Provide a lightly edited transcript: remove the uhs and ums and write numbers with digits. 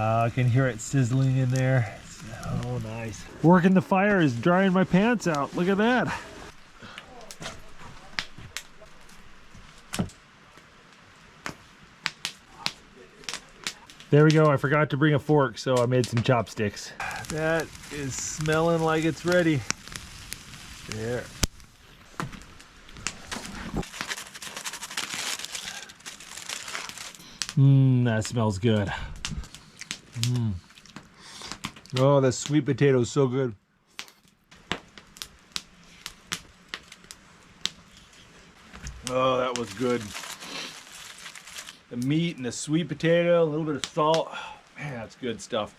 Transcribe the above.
I can hear it sizzling in there. Oh, nice. Working the fire is drying my pants out. Look at that. There we go. I forgot to bring a fork, so I made some chopsticks. That is smelling like it's ready. There. That smells good. Oh, that sweet potato is so good. Oh, that was good. The meat and the sweet potato, a little bit of salt. Man, that's good stuff.